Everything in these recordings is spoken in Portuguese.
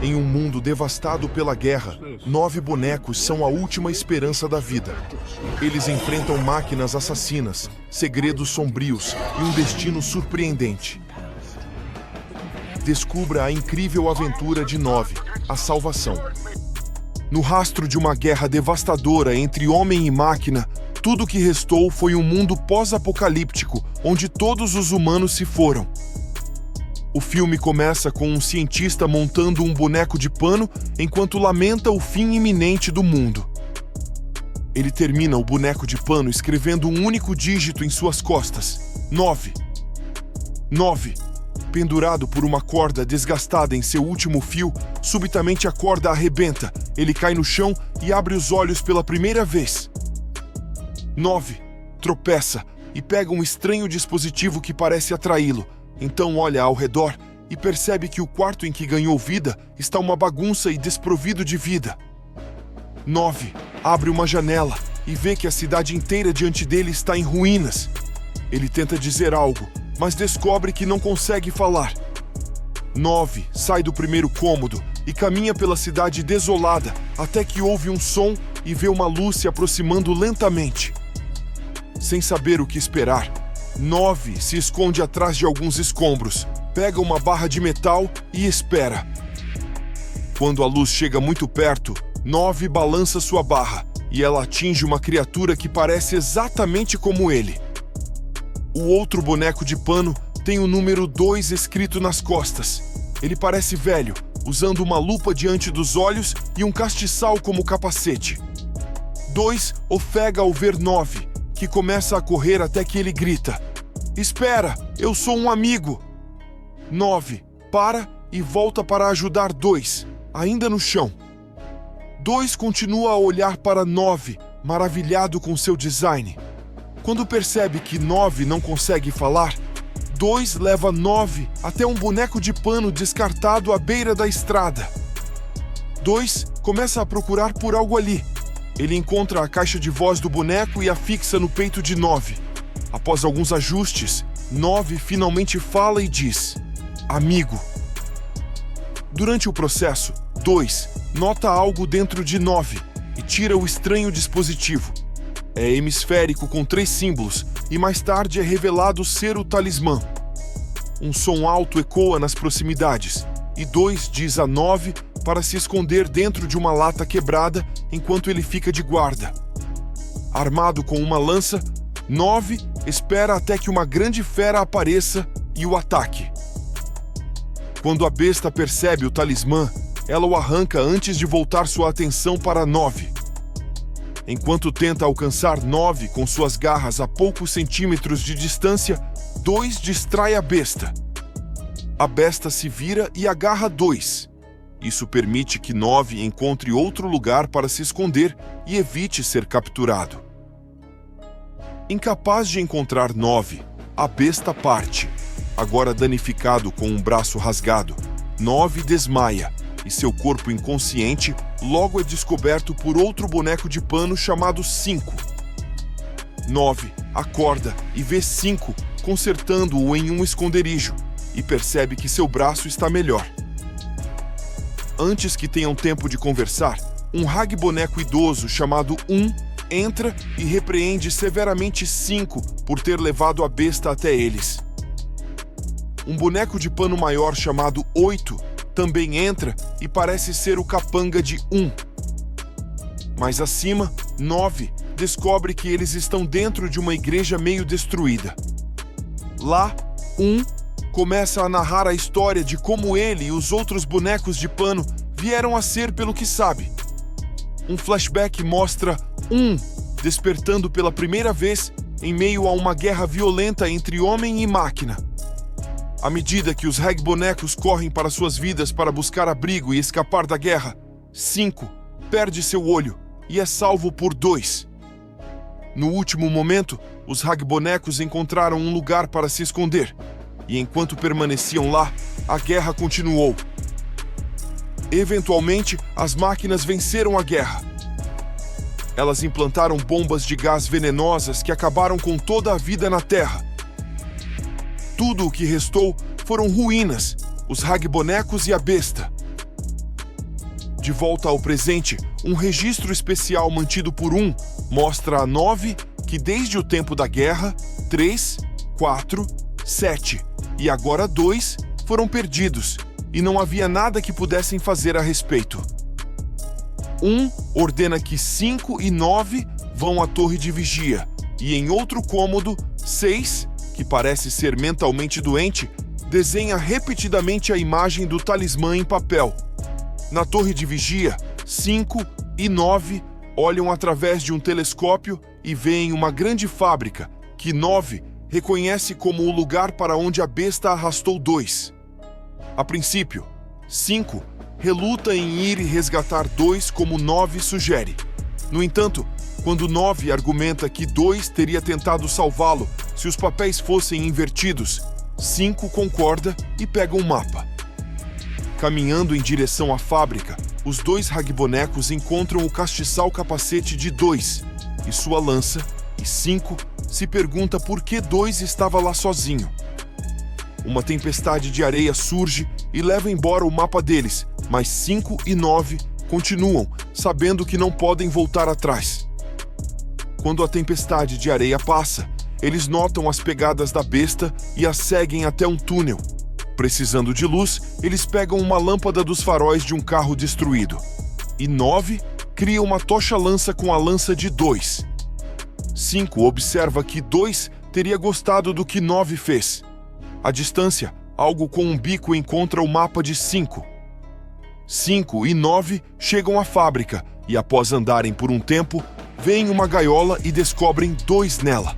Em um mundo devastado pela guerra, 9 bonecos são a última esperança da vida. Eles enfrentam máquinas assassinas, segredos sombrios e um destino surpreendente. Descubra a incrível aventura de 9, a salvação. No rastro de uma guerra devastadora entre homem e máquina, tudo o que restou foi um mundo pós-apocalíptico, onde todos os humanos se foram. O filme começa com um cientista montando um boneco de pano enquanto lamenta o fim iminente do mundo. Ele termina o boneco de pano escrevendo um único dígito em suas costas: 9. 9. Pendurado por uma corda desgastada em seu último fio, subitamente a corda arrebenta, ele cai no chão e abre os olhos pela primeira vez. 9. Tropeça e pega um estranho dispositivo que parece atraí-lo. Então olha ao redor e percebe que o quarto em que ganhou vida está uma bagunça e desprovido de vida. 9. Abre uma janela e vê que a cidade inteira diante dele está em ruínas. Ele tenta dizer algo, mas descobre que não consegue falar. 9. Sai do primeiro cômodo e caminha pela cidade desolada até que ouve um som e vê uma luz se aproximando lentamente. Sem saber o que esperar, 9 se esconde atrás de alguns escombros, pega uma barra de metal e espera. Quando a luz chega muito perto, 9 balança sua barra e ela atinge uma criatura que parece exatamente como ele. O outro boneco de pano tem o número 2 escrito nas costas. Ele parece velho, usando uma lupa diante dos olhos e um castiçal como capacete. 2 ofega ao ver 9, que começa a correr até que ele grita: "Espera, eu sou um amigo!" 9 para e volta para ajudar 2, ainda no chão. 2 continua a olhar para 9, maravilhado com seu design. Quando percebe que 9 não consegue falar, 2 leva 9 até um boneco de pano descartado à beira da estrada. 2 começa a procurar por algo ali. Ele encontra a caixa de voz do boneco e a fixa no peito de 9. Após alguns ajustes, 9 finalmente fala e diz: "Amigo." Durante o processo, 2 nota algo dentro de 9 e tira o estranho dispositivo. É hemisférico com 3 símbolos e mais tarde é revelado ser o talismã. Um som alto ecoa nas proximidades e 2 diz a 9 para se esconder dentro de uma lata quebrada enquanto ele fica de guarda. Armado com uma lança, 9 espera até que uma grande fera apareça e o ataque. Quando a besta percebe o talismã, ela o arranca antes de voltar sua atenção para 9. Enquanto tenta alcançar 9 com suas garras a poucos centímetros de distância, 2 distrai a besta. A besta se vira e agarra 2. Isso permite que 9 encontre outro lugar para se esconder e evite ser capturado. Incapaz de encontrar 9, a besta parte. Agora danificado com um braço rasgado, 9 desmaia e seu corpo inconsciente logo é descoberto por outro boneco de pano chamado 5. 9 acorda e vê 5 consertando-o em um esconderijo e percebe que seu braço está melhor. Antes que tenham tempo de conversar, um Hag boneco idoso chamado 1 entra e repreende severamente 5 por ter levado a besta até eles. Um boneco de pano maior chamado 8 também entra e parece ser o capanga de 1. Mais acima, 9 descobre que eles estão dentro de uma igreja meio destruída. Lá, 1 começa a narrar a história de como ele e os outros bonecos de pano vieram a ser pelo que sabe. Um flashback mostra 1 despertando pela primeira vez em meio a uma guerra violenta entre homem e máquina. À medida que os Hag bonecos correm para suas vidas para buscar abrigo e escapar da guerra, 5 perde seu olho e é salvo por 2. No último momento, os Hag bonecos encontraram um lugar para se esconder, e enquanto permaneciam lá, a guerra continuou. Eventualmente, as máquinas venceram a guerra. Elas implantaram bombas de gás venenosas que acabaram com toda a vida na Terra. Tudo o que restou foram ruínas, os Hag bonecos e a besta. De volta ao presente, um registro especial mantido por 1 mostra a 9 que desde o tempo da guerra, 3, 4, 7 e agora 2 foram perdidos e não havia nada que pudessem fazer a respeito. 1 ordena que 5 e 9 vão à torre de vigia e em outro cômodo, 6, que parece ser mentalmente doente, desenha repetidamente a imagem do talismã em papel. Na torre de vigia, 5 e 9 olham através de um telescópio e veem uma grande fábrica que 9 reconhece como o lugar para onde a besta arrastou 2. A princípio, 5 reluta em ir e resgatar 2 como 9 sugere. No entanto, quando 9 argumenta que 2 teria tentado salvá-lo se os papéis fossem invertidos, 5 concorda e pega um mapa. Caminhando em direção à fábrica, os 2 ragbonecos encontram o castiçal capacete de 2 e sua lança, e 5 se pergunta por que 2 estava lá sozinho. Uma tempestade de areia surge e leva embora o mapa deles, mas 5 e 9 continuam, sabendo que não podem voltar atrás. Quando a tempestade de areia passa, eles notam as pegadas da besta e a seguem até um túnel. Precisando de luz, eles pegam uma lâmpada dos faróis de um carro destruído. E 9 cria uma tocha-lança com a lança de 2. 5 observa que 2 teria gostado do que 9 fez. À distância, algo com um bico encontra o mapa de 5. 5 e 9 chegam à fábrica e, após andarem por um tempo, veem uma gaiola e descobrem 2 nela.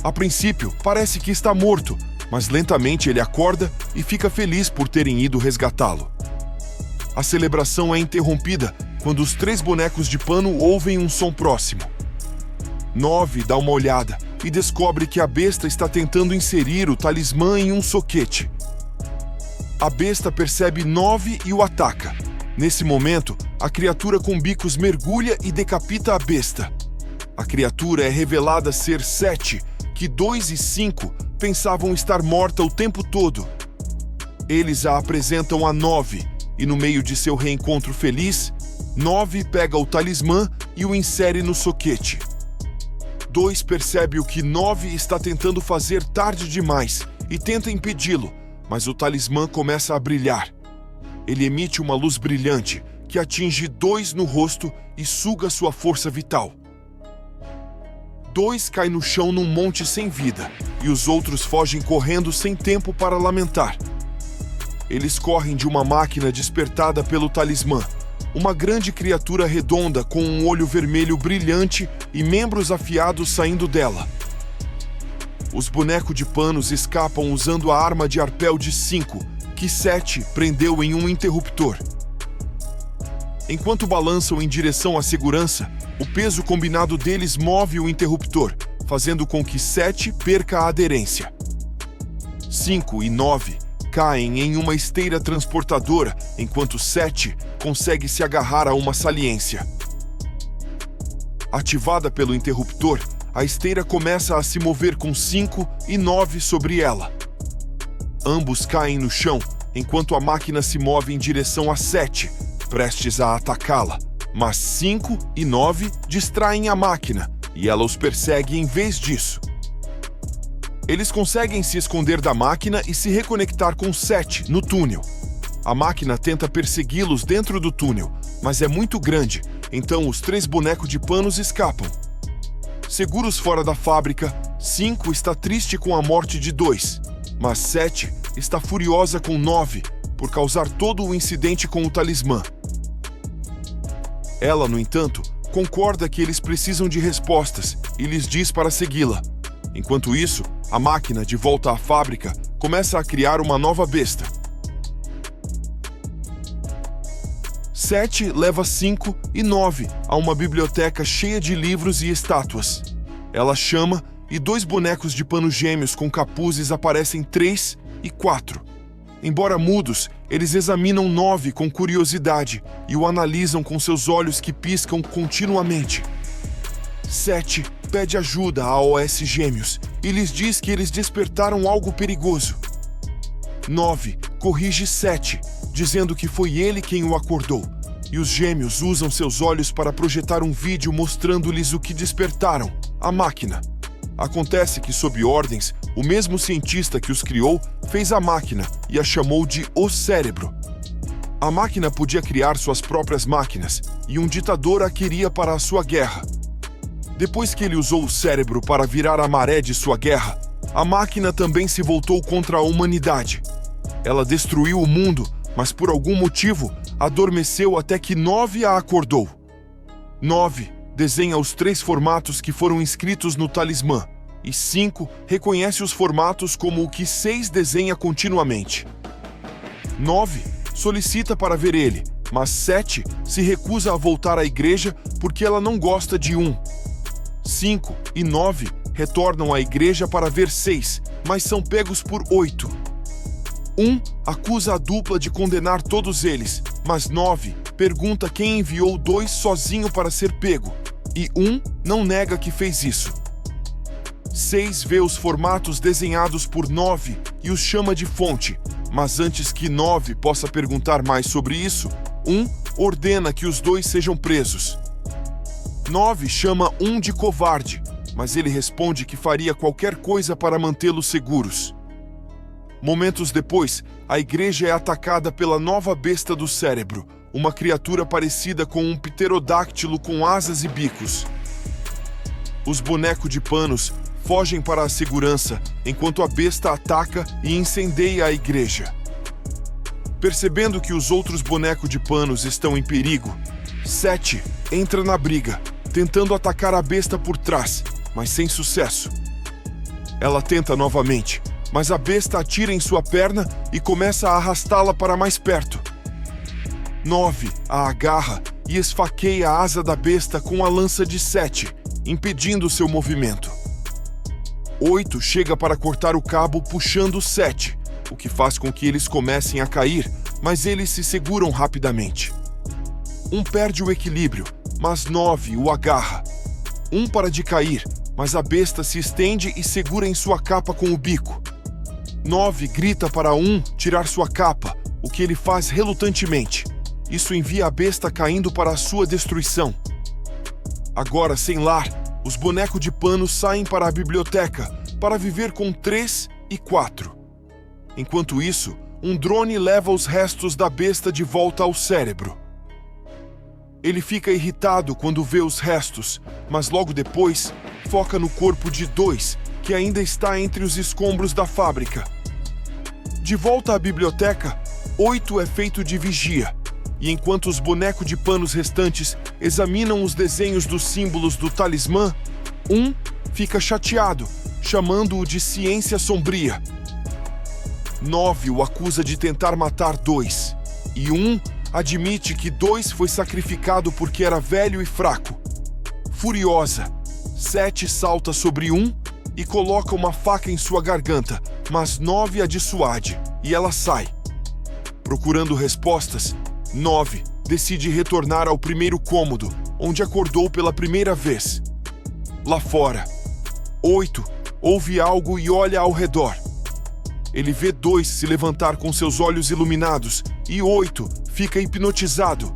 A princípio, parece que está morto, mas lentamente ele acorda e fica feliz por terem ido resgatá-lo. A celebração é interrompida quando os 3 bonecos de pano ouvem um som próximo. 9 dá uma olhada e descobre que a besta está tentando inserir o talismã em um soquete. A besta percebe 9 e o ataca. Nesse momento, a criatura com bicos mergulha e decapita a besta. A criatura é revelada ser 7, que 2 e 5 pensavam estar morta o tempo todo. Eles a apresentam a 9, e no meio de seu reencontro feliz, 9 pega o talismã e o insere no soquete. 2 percebe o que 9 está tentando fazer tarde demais e tenta impedi-lo, mas o talismã começa a brilhar. Ele emite uma luz brilhante que atinge 2 no rosto e suga sua força vital. 2 cai no chão num monte sem vida, e os outros fogem correndo sem tempo para lamentar. Eles correm de uma máquina despertada pelo talismã, uma grande criatura redonda com um olho vermelho brilhante e membros afiados saindo dela. Os bonecos de panos escapam usando a arma de arpel de 5, que 7 prendeu em um interruptor. Enquanto balançam em direção à segurança, o peso combinado deles move o interruptor, fazendo com que 7 perca a aderência. 5 e 9 caem em uma esteira transportadora, enquanto 7 consegue se agarrar a uma saliência. Ativada pelo interruptor, a esteira começa a se mover com 5 e 9 sobre ela. Ambos caem no chão, enquanto a máquina se move em direção a 7, prestes a atacá-la. Mas 5 e 9 distraem a máquina, e ela os persegue em vez disso. Eles conseguem se esconder da máquina e se reconectar com 7 no túnel. A máquina tenta persegui-los dentro do túnel, mas é muito grande, então os 3 bonecos de panos escapam. Seguros fora da fábrica, 5 está triste com a morte de 2, mas 7 está furiosa com 9 por causar todo o incidente com o talismã. Ela, no entanto, concorda que eles precisam de respostas e lhes diz para segui-la. Enquanto isso, a máquina, de volta à fábrica, começa a criar uma nova besta. 7 leva 5 e 9 a uma biblioteca cheia de livros e estátuas. Ela chama e 2 bonecos de pano gêmeos com capuzes aparecem 3 e 4. Embora mudos, eles examinam 9 com curiosidade e o analisam com seus olhos que piscam continuamente. 7 pede ajuda a OS Gêmeos e lhes diz que eles despertaram algo perigoso. 9 corrige 7, dizendo que foi ele quem o acordou, e os gêmeos usam seus olhos para projetar um vídeo mostrando-lhes o que despertaram, a máquina. Acontece que, sob ordens, o mesmo cientista que os criou fez a máquina e a chamou de O Cérebro. A máquina podia criar suas próprias máquinas, e um ditador a queria para a sua guerra. Depois que ele usou o cérebro para virar a maré de sua guerra, a máquina também se voltou contra a humanidade. Ela destruiu o mundo, mas por algum motivo adormeceu até que 9 a acordou. 9 desenha os 3 formatos que foram inscritos no talismã, e 5 reconhece os formatos como o que 6 desenha continuamente. 9 solicita para ver ele, mas 7 se recusa a voltar à igreja porque ela não gosta de 1. 5 e 9 retornam à igreja para ver 6, mas são pegos por 8. 1 acusa a dupla de condenar todos eles, mas 9 pergunta quem enviou 2 sozinho para ser pego, e 1 não nega que fez isso. 6 vê os formatos desenhados por 9 e os chama de fonte, mas antes que 9 possa perguntar mais sobre isso, 1 ordena que os 2 sejam presos. 9 chama 1 de covarde, mas ele responde que faria qualquer coisa para mantê-los seguros. Momentos depois, a igreja é atacada pela nova besta do cérebro, uma criatura parecida com um pterodáctilo com asas e bicos. Os bonecos de panos fogem para a segurança, enquanto a besta ataca e incendeia a igreja. Percebendo que os outros bonecos de panos estão em perigo, 7 entra na briga, tentando atacar a besta por trás, mas sem sucesso. Ela tenta novamente, mas a besta atira em sua perna e começa a arrastá-la para mais perto. 9 a agarra e esfaqueia a asa da besta com a lança de 7, impedindo seu movimento. 8 chega para cortar o cabo puxando 7, o que faz com que eles comecem a cair, mas eles se seguram rapidamente. 1 perde o equilíbrio, mas 9 o agarra. 1 para de cair, mas a besta se estende e segura em sua capa com o bico. 9 grita para 1 tirar sua capa, o que ele faz relutantemente. Isso envia a besta caindo para a sua destruição. Agora, sem lar, os bonecos de pano saem para a biblioteca para viver com 3 e 4. Enquanto isso, um drone leva os restos da besta de volta ao cérebro. Ele fica irritado quando vê os restos, mas logo depois foca no corpo de 2, que ainda está entre os escombros da fábrica. De volta à biblioteca, 8 é feito de vigia, e enquanto os bonecos de panos restantes examinam os desenhos dos símbolos do talismã, 1 fica chateado, chamando-o de ciência sombria. 9 o acusa de tentar matar 2, e 1 admite que 2 foi sacrificado porque era velho e fraco. Furiosa, 7 salta sobre 1 e coloca uma faca em sua garganta, mas 9 a dissuade, e ela sai. Procurando respostas, 9 decide retornar ao primeiro cômodo, onde acordou pela primeira vez. Lá fora, 8 ouve algo e olha ao redor. Ele vê 2 se levantar com seus olhos iluminados e 8 fica hipnotizado.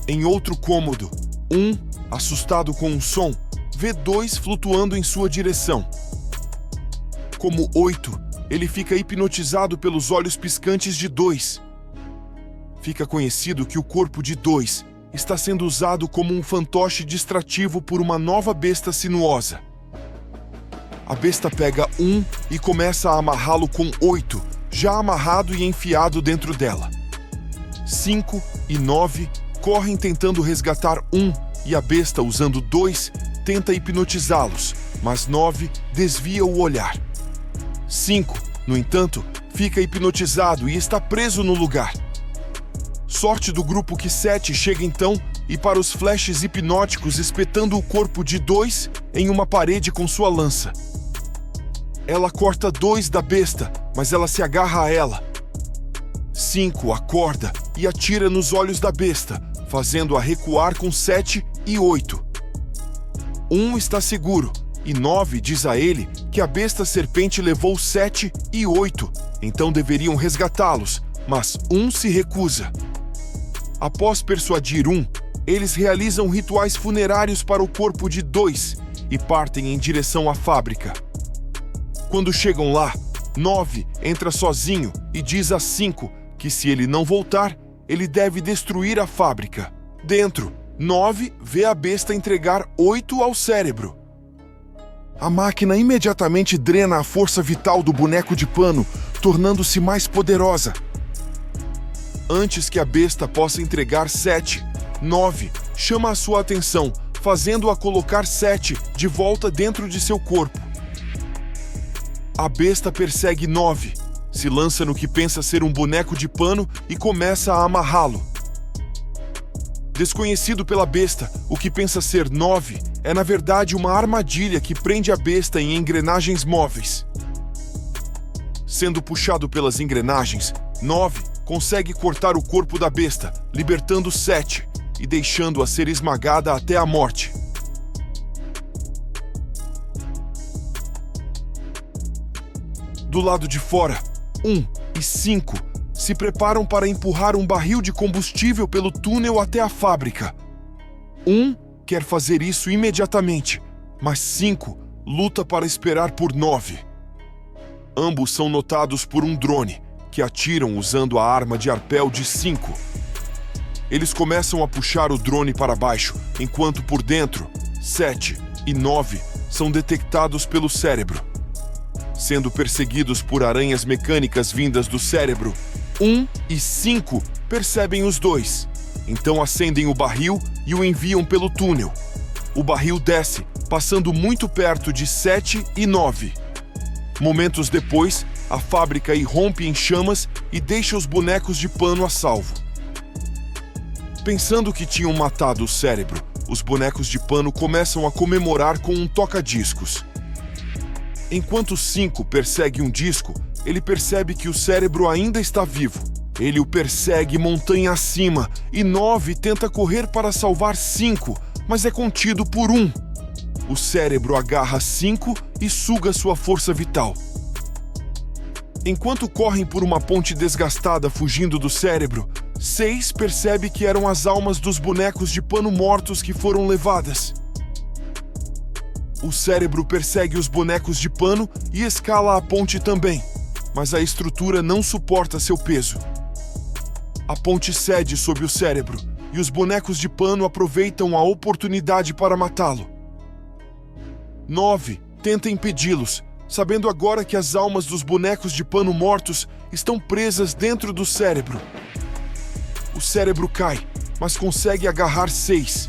Em outro cômodo, 1, assustado com um som, vê 2 flutuando em sua direção. Como 8, ele fica hipnotizado pelos olhos piscantes de 2. Fica conhecido que o corpo de 2 está sendo usado como um fantoche distrativo por uma nova besta sinuosa. A besta pega 1 e começa a amarrá-lo com 8, já amarrado e enfiado dentro dela. 5 e 9 correm tentando resgatar 1 e a besta, usando 2, tenta hipnotizá-los, mas 9 desvia o olhar. 5, no entanto, fica hipnotizado e está preso no lugar. Sorte do grupo que 7 chega então e para os flashes hipnóticos espetando o corpo de 2 em uma parede com sua lança. Ela corta 2 da besta, mas ela se agarra a ela. 5 acorda e atira nos olhos da besta, fazendo-a recuar com 7 e 8. 1 está seguro, e 9 diz a ele que a besta serpente levou 7 e 8, então deveriam resgatá-los, mas 1 se recusa. Após persuadir um, eles realizam rituais funerários para o corpo de 2 e partem em direção à fábrica. Quando chegam lá, 9 entra sozinho e diz a 5 que se ele não voltar, ele deve destruir a fábrica. Dentro, 9 vê a besta entregar 8 ao cérebro. A máquina imediatamente drena a força vital do boneco de pano, tornando-se mais poderosa. Antes que a besta possa entregar 7, 9 chama a sua atenção, fazendo-a colocar 7 de volta dentro de seu corpo. A besta persegue 9, se lança no que pensa ser um boneco de pano e começa a amarrá-lo. Desconhecido pela besta, o que pensa ser 9 é na verdade uma armadilha que prende a besta em engrenagens móveis. Sendo puxado pelas engrenagens, 9 consegue cortar o corpo da besta, libertando 7 e deixando-a ser esmagada até a morte. Do lado de fora, 1 e 5 se preparam para empurrar um barril de combustível pelo túnel até a fábrica. 1 quer fazer isso imediatamente, mas 5 luta para esperar por 9. Ambos são notados por um drone, que atiram usando a arma de arpel de 5. Eles começam a puxar o drone para baixo, enquanto por dentro, 7 e 9 são detectados pelo cérebro. Sendo perseguidos por aranhas mecânicas vindas do cérebro, 1 e 5 percebem os dois. Então acendem o barril e o enviam pelo túnel. O barril desce, passando muito perto de 7 e 9. Momentos depois, a fábrica irrompe em chamas e deixa os bonecos de pano a salvo. Pensando que tinham matado o cérebro, os bonecos de pano começam a comemorar com um toca-discos. Enquanto 5 persegue um disco, ele percebe que o cérebro ainda está vivo. Ele o persegue montanha acima e 9 tenta correr para salvar 5, mas é contido por 1. O cérebro agarra 5 e suga sua força vital. Enquanto correm por uma ponte desgastada fugindo do cérebro, 6 percebe que eram as almas dos bonecos de pano mortos que foram levadas. O cérebro persegue os bonecos de pano e escala a ponte também, mas a estrutura não suporta seu peso. A ponte cede sob o cérebro e os bonecos de pano aproveitam a oportunidade para matá-lo. 9 tenta impedi-los, sabendo agora que as almas dos bonecos de pano mortos estão presas dentro do cérebro. O cérebro cai, mas consegue agarrar 6.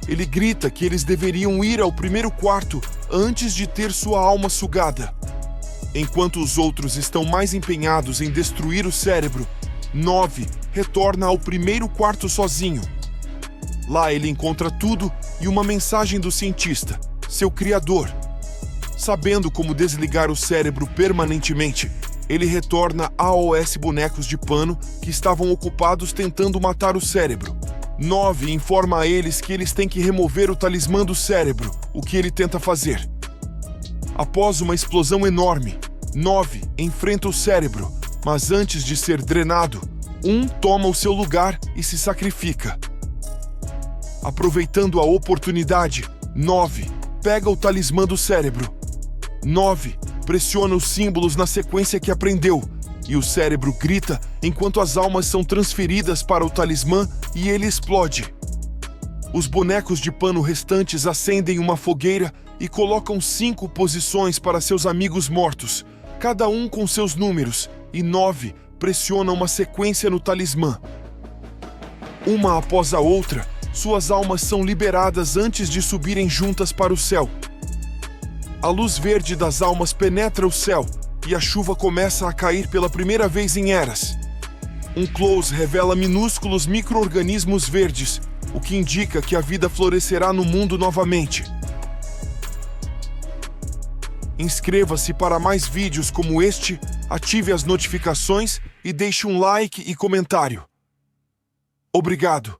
Ele grita que eles deveriam ir ao primeiro quarto antes de ter sua alma sugada. Enquanto os outros estão mais empenhados em destruir o cérebro, 9 retorna ao primeiro quarto sozinho. Lá ele encontra tudo e uma mensagem do cientista, seu criador. Sabendo como desligar o cérebro permanentemente, ele retorna aos bonecos de pano que estavam ocupados tentando matar o cérebro. 9 informa a eles que eles têm que remover o talismã do cérebro, o que ele tenta fazer. Após uma explosão enorme, 9 enfrenta o cérebro, mas antes de ser drenado, 1 toma o seu lugar e se sacrifica. Aproveitando a oportunidade, 9 pega o talismã do cérebro. 9 pressiona os símbolos na sequência que aprendeu, e o cérebro grita enquanto as almas são transferidas para o talismã e ele explode. Os bonecos de pano restantes acendem uma fogueira e colocam 5 posições para seus amigos mortos, cada um com seus números, e 9 pressiona uma sequência no talismã. Uma após a outra, suas almas são liberadas antes de subirem juntas para o céu. A luz verde das almas penetra o céu e a chuva começa a cair pela primeira vez em eras. Um close revela minúsculos micro-organismos verdes, o que indica que a vida florescerá no mundo novamente. Inscreva-se para mais vídeos como este, ative as notificações e deixe um like e comentário. Obrigado!